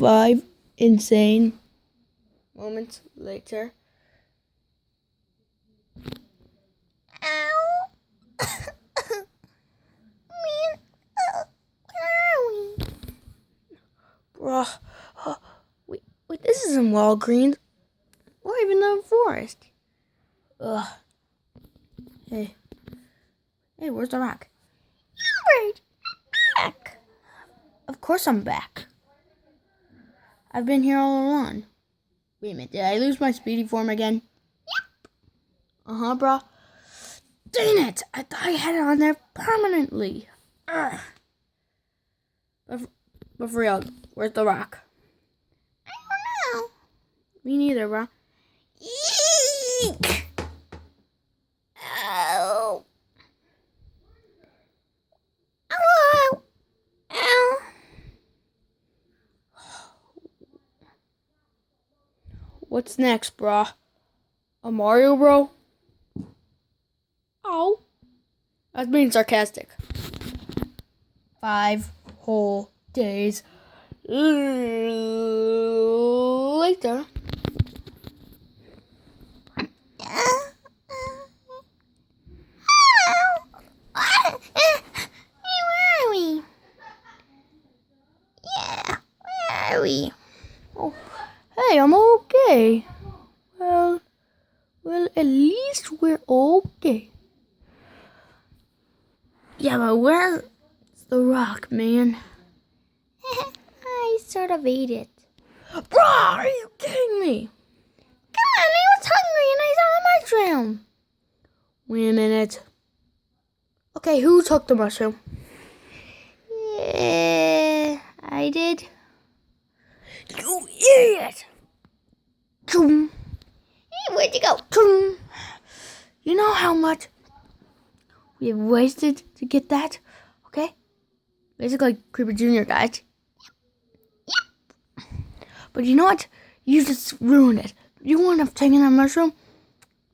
5 insane moments later. Ow! Man, where are we? Bruh. Wait, this isn't Walgreens. Or even the forest. Ugh. Hey, where's the rock? Albert, I'm back. Of course I'm back. I've been here all along. Wait a minute, did I lose my speedy form again? Yep. Uh-huh, bro. Dang it! I thought I had it on there permanently. Ugh. But for real, where's the rock? I don't know. Me neither, bro. Eek! Ow. Ow. Ow. What's next, bro? A Mario, bro? Oh. I was being sarcastic. 5 whole days later. Where are we? Yeah, where are we? Oh, hey, I'm okay. Well, at least we're okay. Yeah, but where's the rock, man? I sort of ate it. Bro, are you kidding me? Come on, I was hungry and I saw a mushroom. Wait a minute. Okay, who took the mushroom? Yeah, I did. You idiot! Chum, Hey, where'd you go? chum. You know how much we have wasted to get that? Okay? Basically, Creeper Jr., guys. Yep. But you know what? You just ruined it. You wouldn't have taken that mushroom,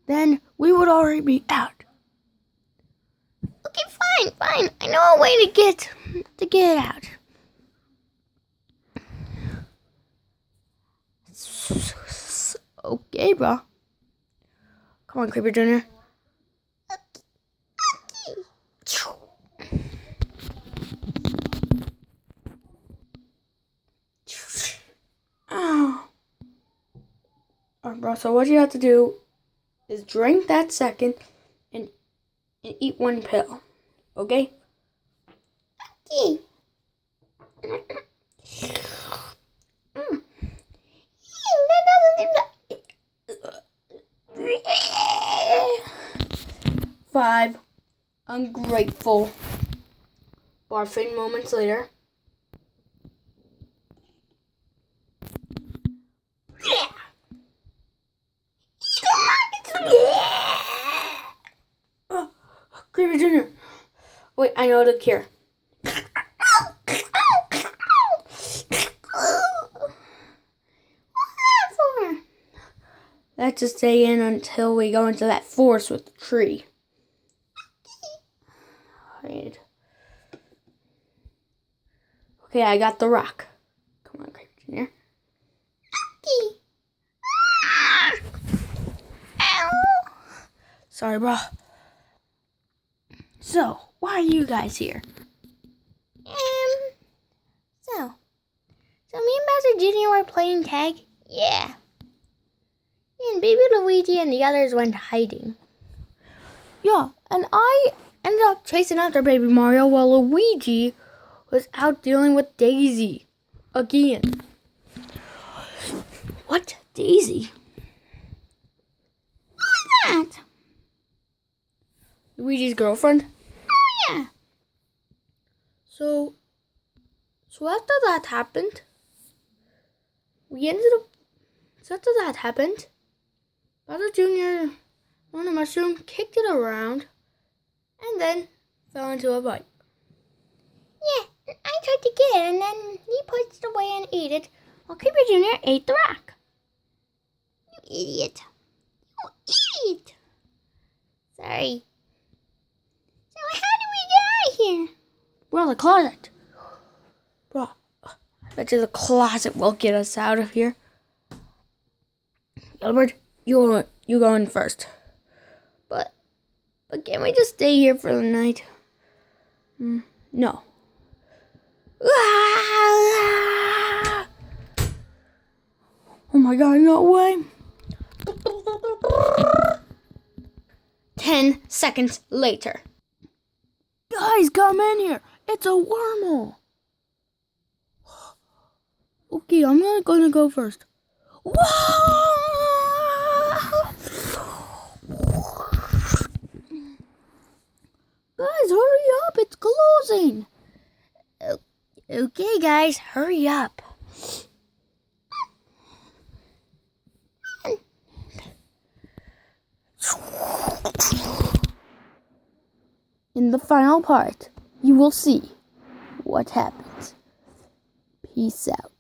then we would already be out. Okay, fine. I know a way to get out. Okay, bro. Come on, Creeper Jr. Okay. Oh. Alright, bro. So what you have to do is drink that second and eat one pill. Okay? Okay. 5 ungrateful barfing moments later. Creeper Jr. Wait, I know the cure. Let's just stay in until we go into that forest with the tree. Right. Okay, I got the rock. Come on, Creeper Jr. Sorry, bro. So, why are you guys here? So me and Bowser Jr. were playing tag? Yeah. And Baby Luigi and the others went hiding. Yeah, and I ended up chasing after Baby Mario while Luigi was out dealing with Daisy. Again. What? Daisy? Who's that? Luigi's girlfriend? Oh, yeah. So after that happened, after that happened, Bowser Jr. on a mushroom, kicked it around, and then fell into a pipe. Yeah, I tried to get it, and then he pushed it away and ate it, while Creeper Jr. ate the rock. You idiot. You idiot. Sorry. So how do we get out of here? Bro, the closet. Bro, Bet you the closet will get us out of here. Yellowbird, you go in first. But can't we just stay here for the night? No. Oh my god, no way. 10 seconds later. Guys, come in here. It's a wormhole. Okay, I'm gonna go first. Guys, hurry up. It's closing. Okay, guys, hurry up. In the final part, you will see what happens. Peace out.